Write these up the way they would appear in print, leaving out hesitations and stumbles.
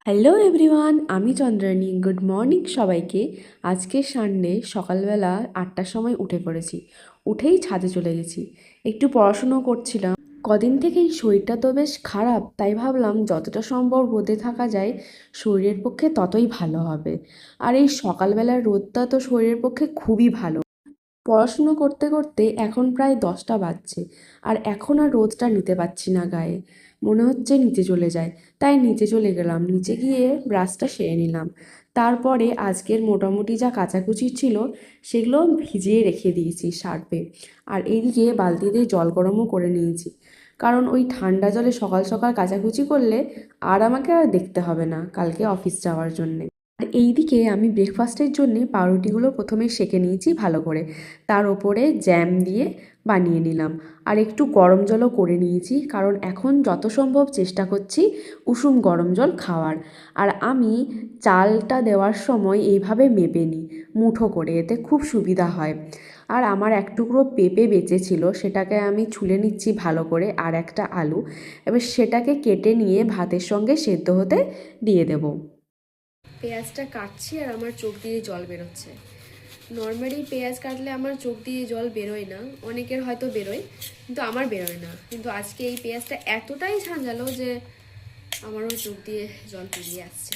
Hello everyone, আমি Chandrani. Good morning সবাইকে। আজকে সানডে, সকালবেলা 8টার সময় উঠে পড়েছি। উঠেই ছাদে চলে গেছি, একটু পড়াশুনো করছিলাম। কদিন থেকেই শরীরটা তো বেশ খারাপ, তাই ভাবলাম যতটা সম্ভব রোদে থাকা যায় শরীরের পক্ষে ততই ভালো হবে। আর এই সকালবেলার রোদটা তো শরীরের পক্ষে খুবই ভালো। পড়াশুনো করতে করতে এখন প্রায় 10টা বাজছে, আর এখন আর রোদটা নিতে পারছি না গায়ে। মনে হচ্ছে নিচে চলে যায়। তাই নিচে চলে গেলাম, নিচে গিয়ে ব্রাশটা সেরে নিলাম। তারপরে আজকের মোটামুটি যা কাচাকুচি ছিল সেগুলো ভিজিয়ে রেখে দিয়েছি সার্ফে। আর এইদিকে বালতিতে জল গরমও করে নিয়েছি, কারণ ওই ঠান্ডা জলে সকাল সকাল কাচাকুচি করলে আর আমাকে আর দেখতে হবে না কালকে অফিস যাওয়ার জন্যে। আর এইদিকে আমি ব্রেকফাস্টের জন্য পাউরুটিগুলো প্রথমে সেঁকে নিয়েছি ভালো করে, তার ওপরে জ্যাম দিয়ে বানিয়ে নিলাম। আর একটু গরম জলও করে নিয়েছি, কারণ এখন যত সম্ভব চেষ্টা করছি উষুম গরম জল খাওয়ার। আর আমি চালটা দেওয়ার সময় এইভাবে মেপে নিই মুঠো করে, এতে খুব সুবিধা হয়। আর আমার এক টুকরো পেঁপে বেঁচে ছিল, সেটাকে আমি ছুলে নিচ্ছি ভালো করে, আর একটা আলু। এবার সেটাকে কেটে নিয়ে ভাতের সঙ্গে সেদ্ধ হতে দিয়ে দেবো। পেঁয়াজটা কাটছি আর আমার চোখ দিয়ে জল বেরোচ্ছে। নর্মালি পেঁয়াজ কাটলে আমার চোখ দিয়ে জল বেরোয় না, অনেকের হয়তো বেরোয়, কিন্তু আমার বেরোয় না। কিন্তু আজকে এই পেঁয়াজটা এতটাই ঝাঁঝালো যে আমারও চোখ দিয়ে জল বেরিয়ে আসছে।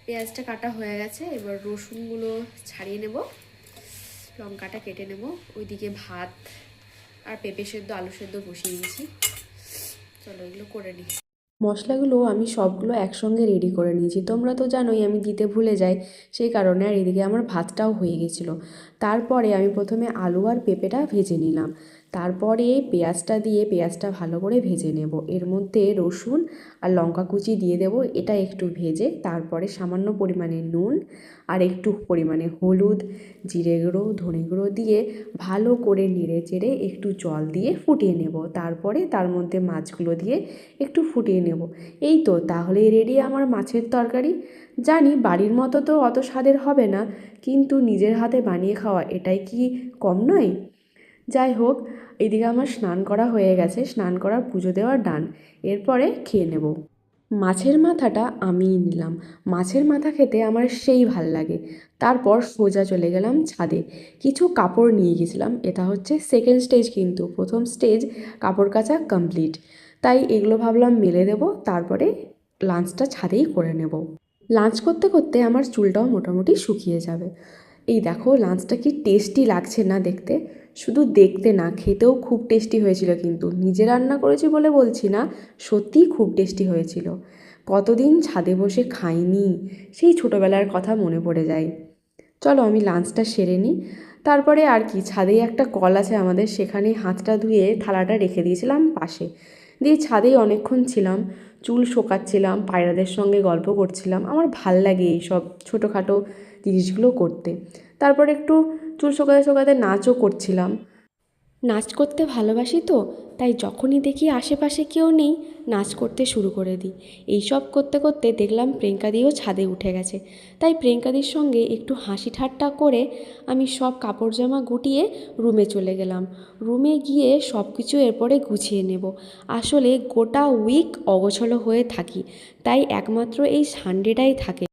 পেঁয়াজটা কাটা হয়ে গেছে, এবার রসুনগুলো ছাড়িয়ে নেব, লঙ্কাটা কেটে নেব। ওইদিকে ভাত আর পেঁপে সেদ্ধ আলু সেদ্ধ বসিয়ে দিয়েছি। চলো এগুলো করে নিই। মশলাগুলো আমি সবগুলো একসঙ্গে রেডি করে নিয়েছি, তোমরা তো জানোই আমি দিতে ভুলে যাই, সেই কারণে। আর এদিকে আমার ভাতটাও হয়ে গেছিলো। তারপরে আমি প্রথমে আলু আর পেঁপেটা ভেজে নিলাম, তারপরে পেঁয়াজটা দিয়ে পেঁয়াজটা ভালো করে ভেজে নেব। এর মধ্যে রসুন আর লঙ্কা কুচি দিয়ে দেব, এটা একটু ভেজে তারপরে সামান্য পরিমাণে নুন আর একটু পরিমাণে হলুদ, জিরে গুঁড়ো, ধনে গুঁড়ো দিয়ে ভালো করে নেড়ে চেড়ে একটু জল দিয়ে ফুটিয়ে নেব। তারপরে তার মধ্যে মাছগুলো দিয়ে একটু ফুটিয়ে নেব। এই তো, তাহলেই রেডি আমার মাছের তরকারি। জানি বাড়ির মতো তো অত স্বাদের হবে না, কিন্তু নিজের হাতে বানিয়ে খাওয়া এটাই কি কম নয়? যাই হোক, এদিকে আমার স্নান করা হয়ে গেছে, স্নান করা পুজো দেওয়া ডান। এরপরে খেয়ে নেব। মাছের মাথাটা আমিই নিলাম, মাছের মাথা খেতে আমার সেই ভাল লাগে। তারপর সোজা চলে গেলাম ছাদে, কিছু কাপড় নিয়ে গেছিলাম। এটা হচ্ছে সেকেন্ড স্টেজ, কিন্তু প্রথম স্টেজ কাপড় কাচা কমপ্লিট। তাই এগুলো ভাবলাম মেলে দেব, তারপরে লাঞ্চটা ছাদেই করে নেব। লাঞ্চ করতে করতে আমার চুলটাও মোটামুটি শুকিয়ে যাবে। এই দেখো লাঞ্চটা কি টেস্টি লাগছে না দেখতে, শুধু দেখতে না, খেতেও খুব টেস্টি হয়েছিল। কিন্তু নিজে রান্না করেছি বলে বলছি না, সত্যিই খুব টেস্টি হয়েছিল। কতদিন ছাদে বসে খাইনি, সেই ছোটোবেলার কথা মনে পড়ে যায়। চলো আমি লাঞ্চটা সেরে নিই। তারপরে আর কি, ছাদেই একটা কল আছে আমাদের, সেখানে হাতটা ধুয়ে থালাটা রেখে দিয়েছিলাম পাশে। দিয়ে ছাদেই অনেকক্ষণ ছিলাম, চুল শোকাচ্ছিলাম, পায়রাদের সঙ্গে গল্প করছিলাম। আমার ভাল লাগে এই সব ছোটোখাটো জিনিসগুলো করতে। তারপর একটু চুল শোকাতে শোকাতে নাচও করছিলাম। নাচ করতে ভালোবাসি তো, তাই যখনই দেখি আশেপাশে কেউ নেই নাচ করতে শুরু করে দিই। এইসব করতে করতে দেখলাম প্রিয়ঙ্কাদিও ছাদে উঠে গেছে। তাই প্রিয়ঙ্কাদির সঙ্গে একটু হাসি ঠাট্টা করে আমি সব কাপড় জামা গুটিয়ে রুমে চলে গেলাম। রুমে গিয়ে সব কিছু এরপরে গুছিয়ে নেব। আসলে গোটা উইক অগোছালো হয়ে থাকি, তাই একমাত্র এই সানডেটাই থাকে।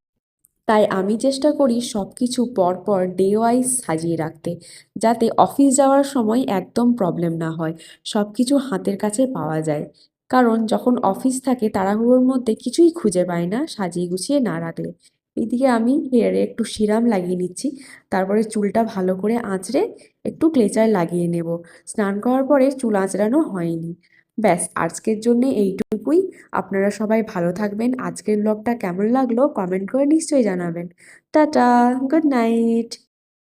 তাই আমি চেষ্টা করি সব কিছু পরপর ডে ওয়াইজ সাজিয়ে রাখতে, যাতে অফিস যাওয়ার সময় একদম প্রবলেম না হয়, সব কিছু হাতের কাছে পাওয়া যায়। কারণ যখন অফিস থাকে তাড়াহুড়োর মধ্যে কিছুই খুঁজে পাই না সাজিয়ে গুছিয়ে না রাখলে। এদিকে আমি হেয়ারে একটু সিরাম লাগিয়ে নিচ্ছি, তারপরে চুলটা ভালো করে আঁচড়ে একটু ক্লেচার লাগিয়ে নেব। স্নান করার পরে চুল আঁচড়ানো হয়নি। ব্যাস, আজকের জন্যে এইটুকুই। আপনারা সবাই ভালো থাকবেন। আজকের ব্লগটা কেমন লাগলো কমেন্ট করে নিশ্চয়ই জানাবেন। Tata, good night.